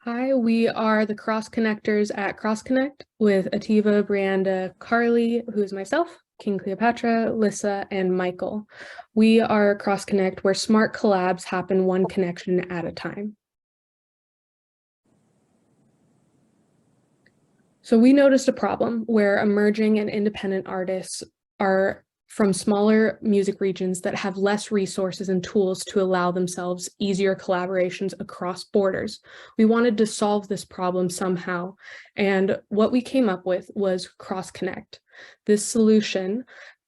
Hi, we are the Cross Connectors at KROSSKONNECT with Atiba, Brianda, Carlee, who's myself, King Cleopatra, Lissa, and Michael. We are Cross Connect where smart collabs happen one connection at a time. So we noticed a problem where emerging and independent artists are from smaller music regions that have less resources and tools to allow themselves easier collaborations across borders. We wanted to solve this problem somehow, and what we came up with was KrossKonnect. This solution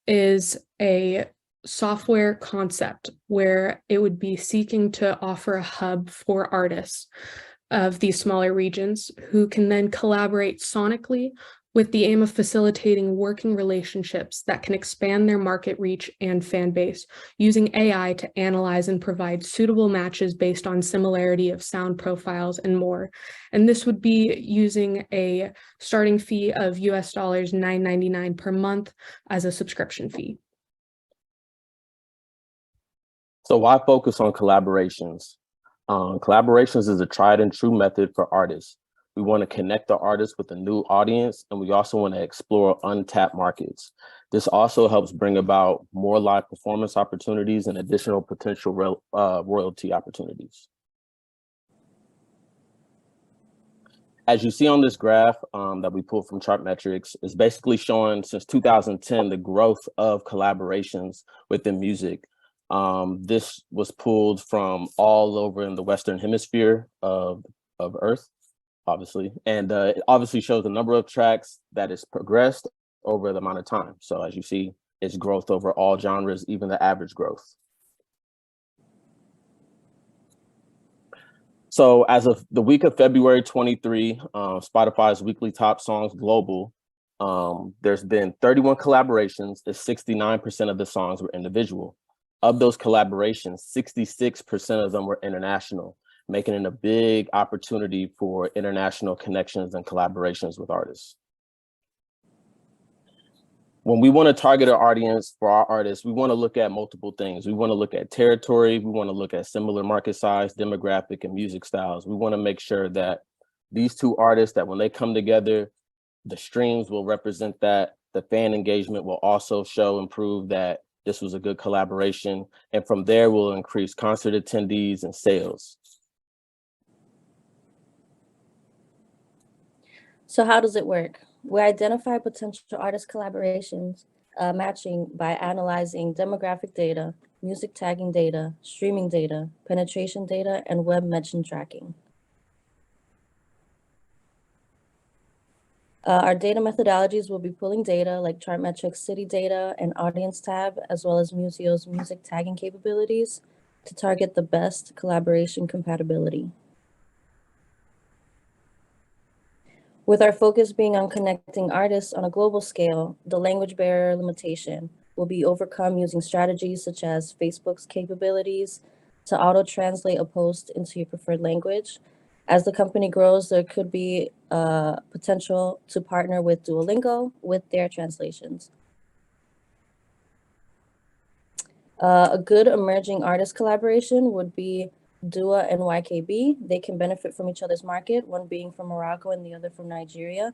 is a software concept where it would be seeking to offer a hub for artists of these smaller regions who can then collaborate sonically with the aim of facilitating working relationships that can expand their market reach and fan base, using AI to analyze and provide suitable matches based on similarity of sound profiles and more. And this would be using a starting fee of US dollars $9.99 per month as a subscription fee. So why focus on collaborations? Collaborations is a tried and true method for artists. We want to connect the artists with a new audience, and we also want to explore untapped markets. This also helps bring about more live performance opportunities and additional potential royalty opportunities. As you see on this graph that we pulled from Chartmetrics, is basically showing since 2010 the growth of collaborations within music. This was pulled from all over in the Western Hemisphere of Earth, obviously. And it obviously shows the number of tracks that is progressed over the amount of time. So as you see, it's growth over all genres, even the average growth. So as of the week of February 23, Spotify's weekly top songs global, there's been 31 collaborations. 69% of the songs were individual. Of those collaborations, 66% of them were international, making it a big opportunity for international connections and collaborations with artists. When we want to target our audience for our artists, we want to look at multiple things. We want to look at territory. We want to look at similar market size, demographic, and music styles. We want to make sure that these two artists, that when they come together, the streams will represent that. The fan engagement will also show and prove that this was a good collaboration. And from there, we'll increase concert attendees and sales. So how does it work? We identify potential artist collaborations matching by analyzing demographic data, music tagging data, streaming data, penetration data, and web mention tracking. Our data methodologies will be pulling data like Chartmetrics city data and audience tab, as well as Museo's music tagging capabilities to target the best collaboration compatibility. With our focus being on connecting artists on a global scale, the language barrier limitation will be overcome using strategies such as Facebook's capabilities to auto-translate a post into your preferred language. As the company grows, there could be potential to partner with Duolingo with their translations. A good emerging artist collaboration would be Dua and YKB. They can benefit from each other's market, one being from Morocco and the other from Nigeria.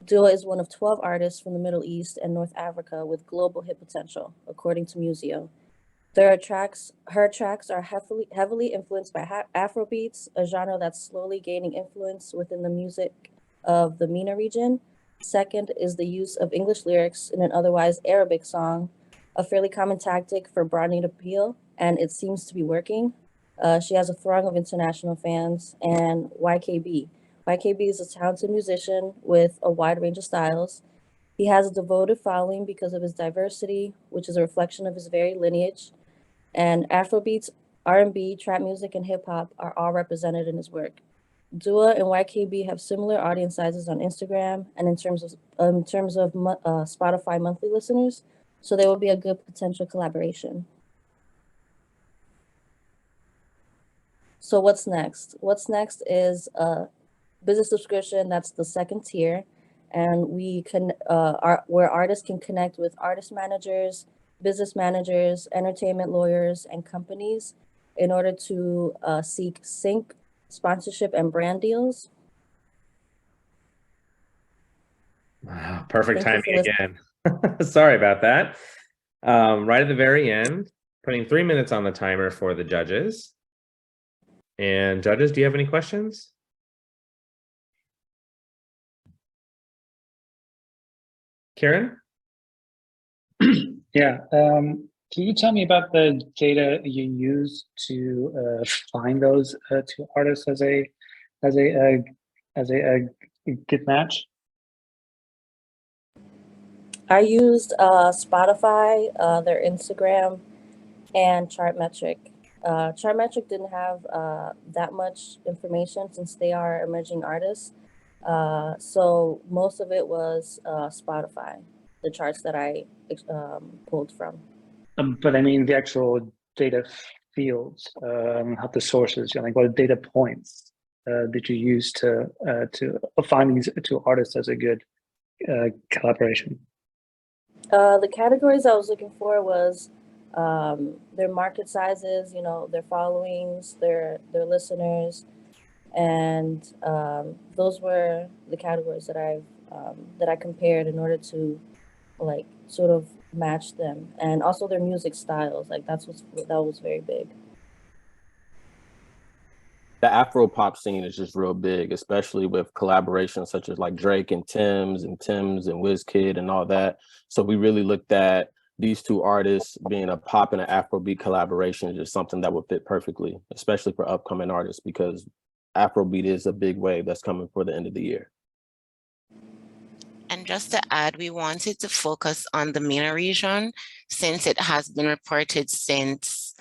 Dua is one of 12 artists from the Middle East and North Africa with global hit potential, according to Museo. Her tracks are heavily influenced by Afrobeats, a genre that's slowly gaining influence within the music of the MENA region. Second is the use of English lyrics in an otherwise Arabic song, a fairly common tactic for broadening appeal, and it seems to be working. She has a throng of international fans. And YKB. YKB is a talented musician with a wide range of styles. He has a devoted following because of his diversity, which is a reflection of his varied lineage. And Afrobeats, R&B, trap music, and hip hop are all represented in his work. Dua and YKB have similar audience sizes on Instagram and in terms of Spotify monthly listeners, so they will be a good potential collaboration. So what's next? What's next is a business subscription. That's the second tier, and we can where artists can connect with artist managers, business managers, entertainment lawyers, and companies in order to seek sync sponsorship and brand deals. Wow, perfect Thank you timing again. Sorry about that. Right at the very end, putting 3 minutes on the timer for the judges. And judges, do you have any questions? Karen? Yeah. Can you tell me about the data you use to find those two artists as a good match? I used Spotify, their Instagram, and Chartmetric. Chartmetric didn't have that much information since they are emerging artists. So most of it was Spotify, the charts that I pulled from. But I mean the actual data fields, how the sources, like what data points did you use to find these two artists as a good collaboration? The categories I was looking for was their market sizes, their followings, their listeners, and those were the categories that I compared in order to like sort of match them, and also their music styles. Like that was very big. The Afro pop scene is just real big, especially with collaborations such as like Drake and Tim's and Wizkid and all that. So we really looked at these two artists being a pop and an Afrobeat collaboration is just something that would fit perfectly, especially for upcoming artists, because Afrobeat is a big wave that's coming for the end of the year. And just to add, we wanted to focus on the MENA region since it has been reported since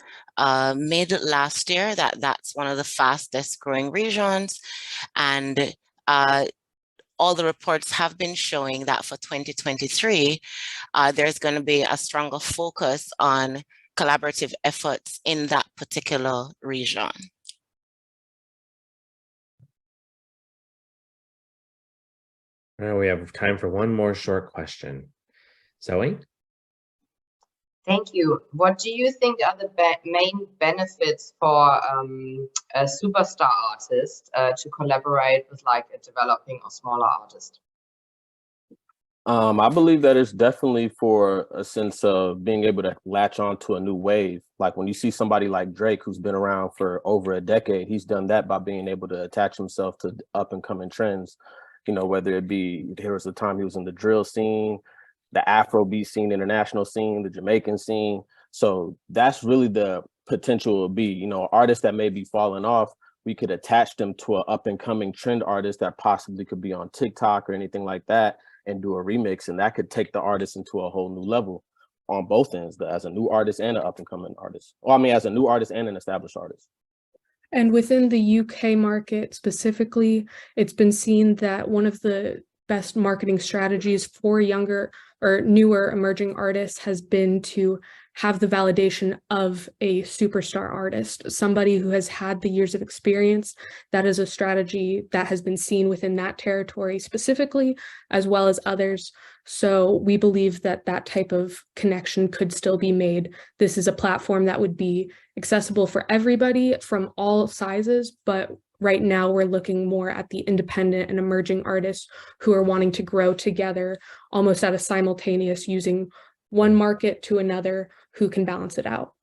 mid last year that that's one of the fastest growing regions. And all the reports have been showing that for 2023, there's going to be a stronger focus on collaborative efforts in that particular region. Now we have time for one more short question. Zoe? Thank you. What do you think are the main benefits for a superstar artist to collaborate with like a developing or smaller artist? I believe that it's definitely for a sense of being able to latch on to a new wave. Like when you see somebody like Drake, who's been around for over a decade, he's done that by being able to attach himself to up and coming trends. Whether it be, there was a time he was in the drill scene, the Afrobeat scene, international scene, the Jamaican scene. So that's really the potential will be, artists that may be falling off, we could attach them to an up and coming trend artist that possibly could be on TikTok or anything like that and do a remix. And that could take the artist into a whole new level on both ends, as a new artist and an up and coming artist. Well, I mean, as a new artist and an established artist. And within the UK market specifically, it's been seen that one of the best marketing strategies for younger or newer emerging artists has been to have the validation of a superstar artist, somebody who has had the years of experience. That is a strategy that has been seen within that territory specifically, as well as others. So we believe that that type of connection could still be made. This is a platform that would be accessible for everybody from all sizes, but right now we're looking more at the independent and emerging artists who are wanting to grow together almost at a simultaneous, using one market to another who can balance it out.